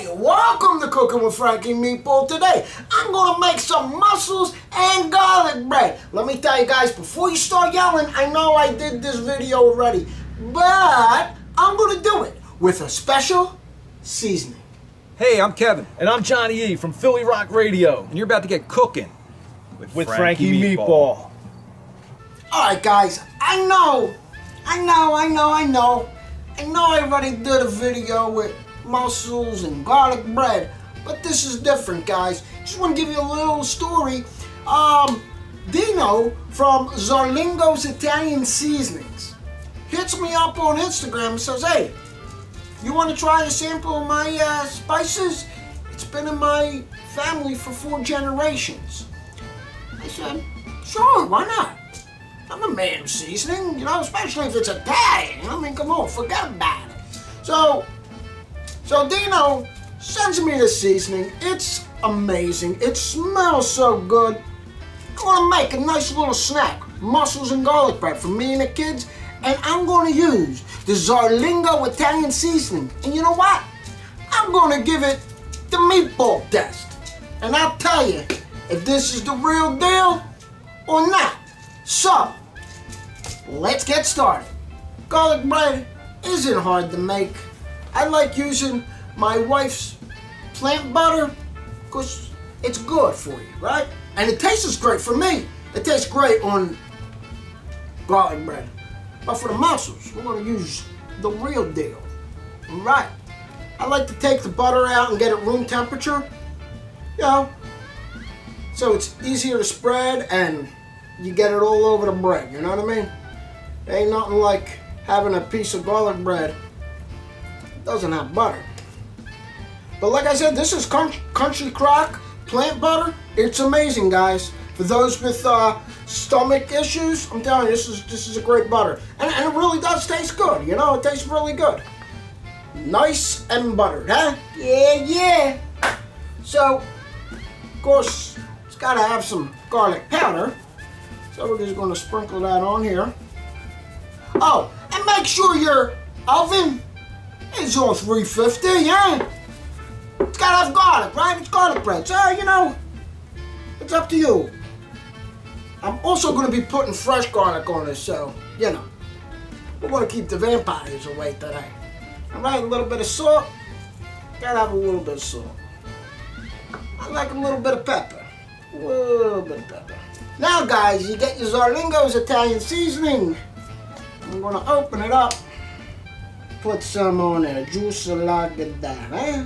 Hey, welcome to Cooking with Frankie Meatball. Today, I'm going to make some mussels and garlic bread. Let me tell you guys, before you start yelling, I know I did this video already, but I'm going to do it with a special seasoning. Hey, I'm Kevin. And I'm Johnny E. from Philly Rock Radio. And you're about to get cooking with Frankie Meatball. Alright guys, I know I already did a video with mussels and garlic bread, but this is different, guys. Just want to give you a little story. Dino from Zarlengo's Italian Seasonings hits me up on Instagram and says, hey, you want to try a sample of my spices? It's been in my family for 4 generations. I said, sure, why not? I'm a man of seasoning, especially if it's Italian. I mean, come on, forget about it. So Dino sends me the seasoning. It's amazing. It smells so good. I'm gonna make a nice little snack, mussels and garlic bread for me and the kids, and I'm gonna use the Zarlengo Italian seasoning. And you know what? I'm gonna give it the meatball test. And I'll tell you if this is the real deal or not. So, let's get started. Garlic bread isn't hard to make. I like using my wife's plant butter because it's good for you, right? And it tastes great for me. It tastes great on garlic bread. But for the mussels, we're going to use the real deal, right? I like to take the butter out and get it room temperature, so it's easier to spread and you get it all over the bread, you know what I mean? There ain't nothing like having a piece of garlic bread that doesn't have butter. But like I said, this is Country Crock plant butter. It's amazing, guys. For those with stomach issues, I'm telling you, this is a great butter. And it really does taste good, it tastes really good. Nice and buttered, huh? Yeah. So, of course, it's got to have some garlic powder. So we're just going to sprinkle that on here. Oh, and make sure your oven is on 350, yeah? It's got to have garlic, right? It's garlic bread. So, it's up to you. I'm also going to be putting fresh garlic on this, so, we're going to keep the vampires away today. All right, a little bit of salt. Got to have a little bit of salt. I like a little bit of pepper. A little bit of pepper. Now, guys, you get your Zarlengo's Italian seasoning. I'm going to open it up. Put some on there. Juice like that, eh?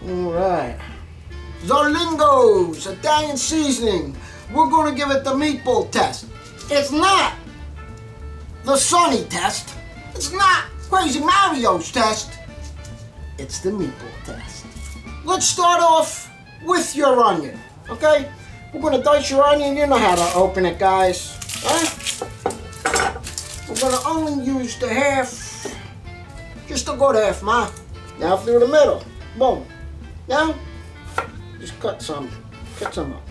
Alright. Zarlengo's Italian seasoning. We're going to give it the meatball test. It's not the Sunny test. It's not Crazy Mario's test. It's the meatball test. Let's start off with your onion, okay? We're going to dice your onion. You know how to open it, guys. Right? We're going to only use the half. Just a good half, ma. Now through the middle. Boom. Now, just cut some up.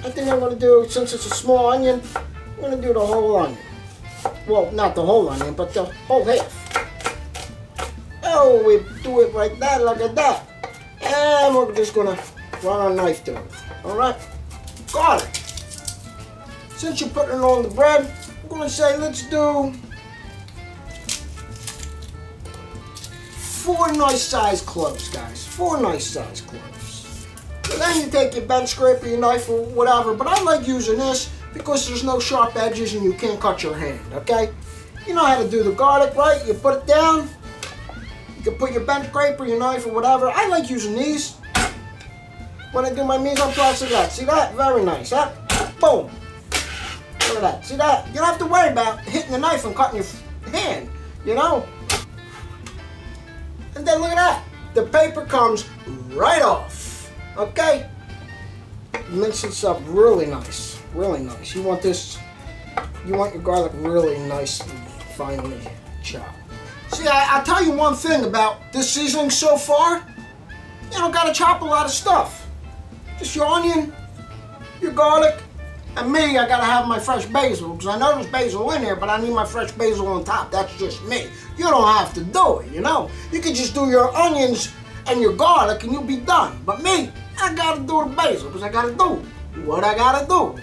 I think I'm going to do, since it's a small onion, I'm going to do the whole onion. Well, not the whole onion, but the whole half. Oh, we do it like that, like that. And we're just going to run a knife through it. Alright? Garlic. Since you're putting it on the bread, I'm going to say let's do 4 nice sized cloves, guys. 4 nice sized cloves. So then you take your bench scraper, your knife, or whatever, but I like using this because there's no sharp edges and you can't cut your hand, okay? You know how to do the garlic, right? You put it down. You can put your bench scraper, your knife, or whatever. I like using these when I do my mise en place like that. See that? Very nice, huh? Boom. Look at that. See that? You don't have to worry about hitting the knife and cutting your hand, And then look at that. The paper comes right off, okay? Mince this up really nice, really nice. You want your garlic really nicely, finely chopped. See, I'll tell you one thing about this seasoning so far. You don't gotta chop a lot of stuff. Just your onion, your garlic, And me, I gotta have my fresh basil, because I know there's basil in here, but I need my fresh basil on top. That's just me. You don't have to do it, you know? You can just do your onions and your garlic and you'll be done. But me, I gotta do the basil, because I gotta do what I gotta do.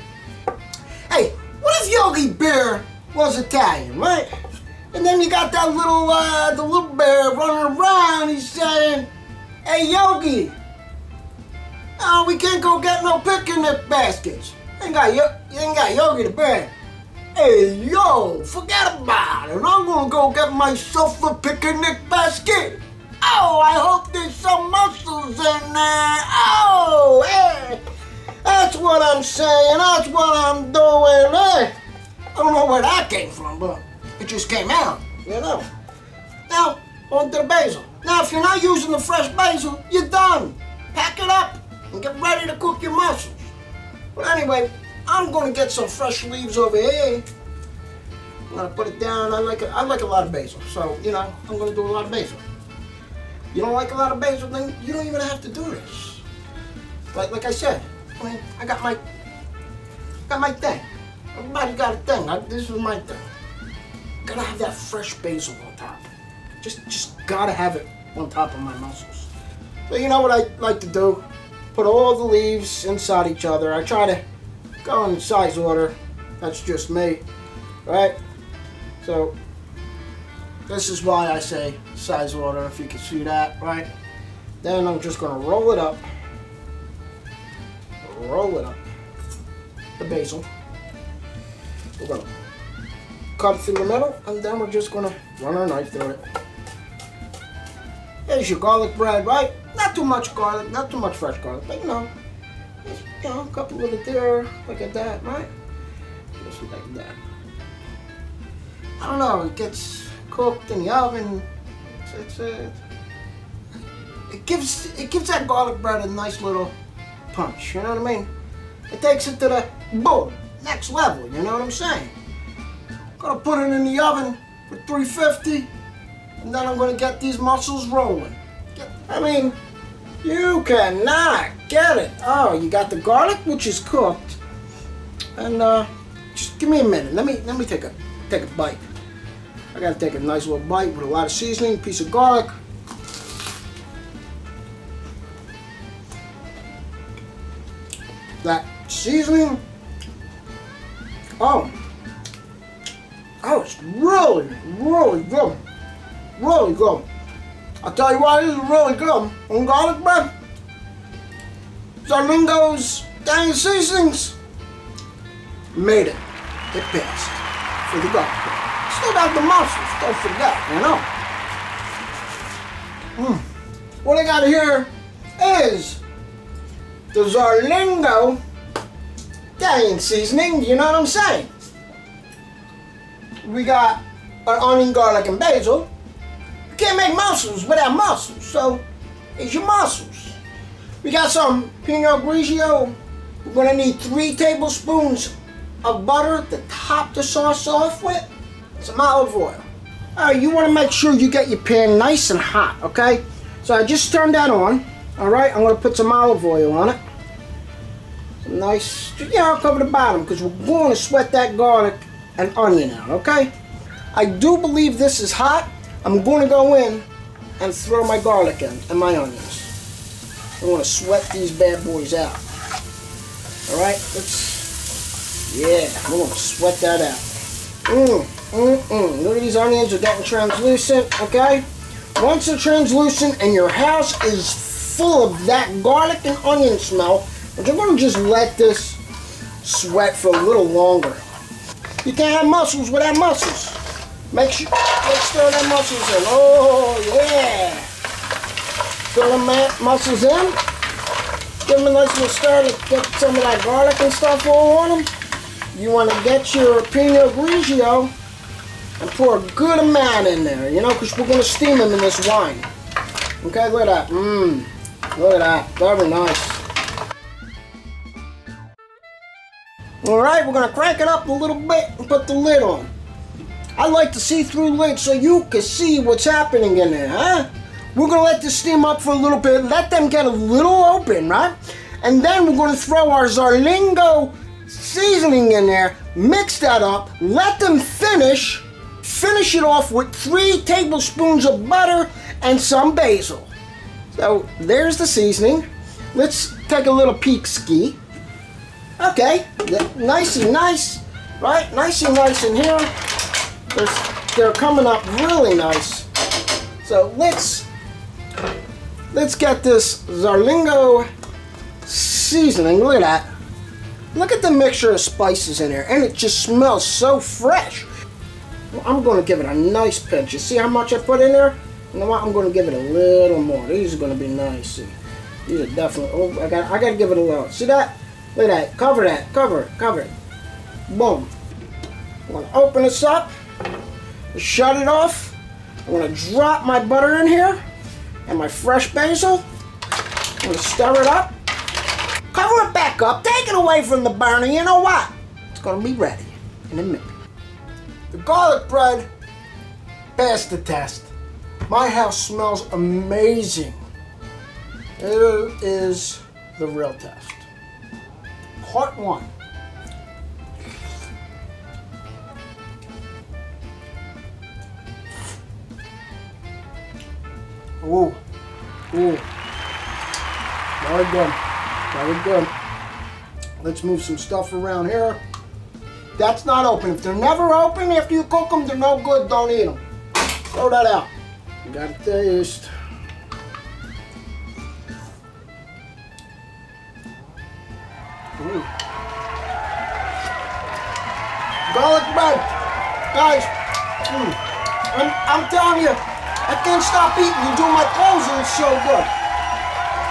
Hey, what if Yogi Bear was Italian, right? And then you got that little, the little bear running around, he's saying, "Hey, Yogi, oh, we can't go get no picnic baskets. You ain't got Yogi the bear. Hey, yo, forget about it. I'm gonna go get myself a picnic basket. Oh, I hope there's some mussels in there. Oh, hey, that's what I'm saying. That's what I'm doing. Hey, I don't know where that came from, but it just came out, you know. Now, on to the basil. Now, if you're not using the fresh basil, you're done. Pack it up and get ready to cook your mussels. But anyway, I'm gonna get some fresh leaves over here. I'm gonna put it down. I like a lot of basil, so you know I'm gonna do a lot of basil. You don't like a lot of basil, then you don't even have to do this. Like I said, I mean, I got my thing. Everybody got a thing. This is my thing. Gotta have that fresh basil on top. Just gotta have it on top of my mussels. So you know what I like to do? Put all the leaves inside each other. I try to go in size order. That's just me, right? So this is why I say size order, if you can see that, right? Then I'm just gonna roll it up. The basil. We're gonna cut it through the middle, and then we're just gonna run our knife through it. Here's your garlic bread, right? Not too much garlic, not too much fresh garlic, but you know, just, you know, a couple of it there, like that, right? Just like that. I don't know, it gets cooked in the oven. It gives that garlic bread a nice little punch, you know what I mean? It takes it to the boom, next level, you know what I'm saying? Gonna put it in the oven for 350, and then I'm gonna get these mussels rolling. I mean, you cannot get it. Oh, you got the garlic, which is cooked, and just give me a minute. Let me take a bite. I gotta take a nice little bite with a lot of seasoning, piece of garlic. That seasoning. Oh, it's really, really good. Really good. I'll tell you why this is really good. On garlic bread, Zarlengo's Italian seasonings made it. It passed for the garlic bread. Still got the mussels, don't forget, you know. What I got here is the Zarlengo Italian seasoning, you know what I'm saying? We got our onion, garlic, and basil. You can't make mussels without mussels, so here's your mussels. We got some Pinot Grigio. We're gonna need 3 tablespoons of butter to top the sauce off with. Some olive oil. Alright, you wanna make sure you get your pan nice and hot, okay? So I just turned that on. Alright, I'm gonna put some olive oil on it. Some nice, I'll cover the bottom because we're going to sweat that garlic and onion out, okay? I do believe this is hot. I'm going to go in and throw my garlic in and my onions. I want to sweat these bad boys out. Alright, we're going to sweat that out. Look at these onions, are getting translucent, okay? Once they're translucent and your house is full of that garlic and onion smell, we're going to just let this sweat for a little longer. You can't have mussels without mussels. Let's stir them mussels in. Oh, yeah. Stir them mussels in. Give them a nice little stir to get some of that garlic and stuff all on them. You want to get your Pinot Grigio and pour a good amount in there, you know, because we're going to steam them in this wine. Okay, look at that. Look at that. Very nice. Alright, we're going to crank it up a little bit and put the lid on. I like the see-through lid so you can see what's happening in there, huh? We're going to let this steam up for a little bit, let them get a little open, right? And then we're going to throw our Zarlengo seasoning in there, mix that up, let them finish it off with 3 tablespoons of butter and some basil. So there's the seasoning. Let's take a little peek ski. Okay, nice and nice, right? Nice and nice in here. They're coming up really nice. So let's get this Zarlengo seasoning. Look at that. Look at the mixture of spices in there, and it just smells so fresh. I'm going to give it a nice pinch. You see how much I put in there? You know what? I'm going to give it a little more. These are going to be nice. See, these are definitely. Oh, I got to give it a little. See that? Look at that. Cover that. Cover it. Boom. I'm going to open this up. Shut it off. I'm going to drop my butter in here and my fresh basil. I'm going to stir it up. Cover it back up. Take it away from the burner. You know what? It's going to be ready in a minute. The garlic bread passed the test. My house smells amazing. It is the real test. Part 1. Ooh. Very good. Very good. Let's move some stuff around here. That's not open. If they're never open after you cook them, they're no good. Don't eat them. Throw that out. You got to taste. Ooh. Garlic bread. Guys, I'm telling you, I can't stop eating and doing my clothes, and it's so good.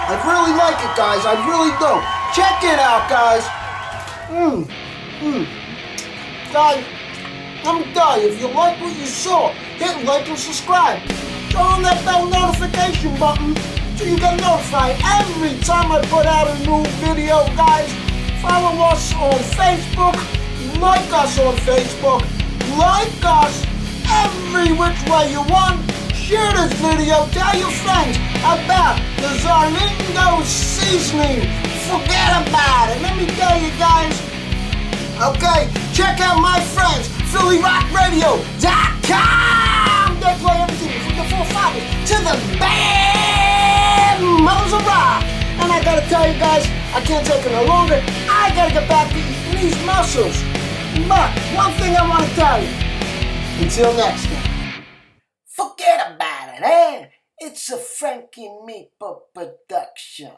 I really like it, guys. I really do. Check it out, guys. Guys, let me tell you, if you like what you saw, hit like and subscribe. Turn on that bell notification button so you get notified every time I put out a new video, guys. Follow us on Facebook, like us on Facebook, like us every which way you want. Share this video, tell your friends about the Zarlengo seasoning. Forget about it. Let me tell you guys. Okay, check out my friends, PhillyRockRadio.com. They play everything from the forefathers to the band Mussels. And I gotta tell you guys, I can't take it no longer. I gotta get back to eating these mussels. But one thing I want to tell you, until next time, forget about it, eh? It's a Frankie Meatball production.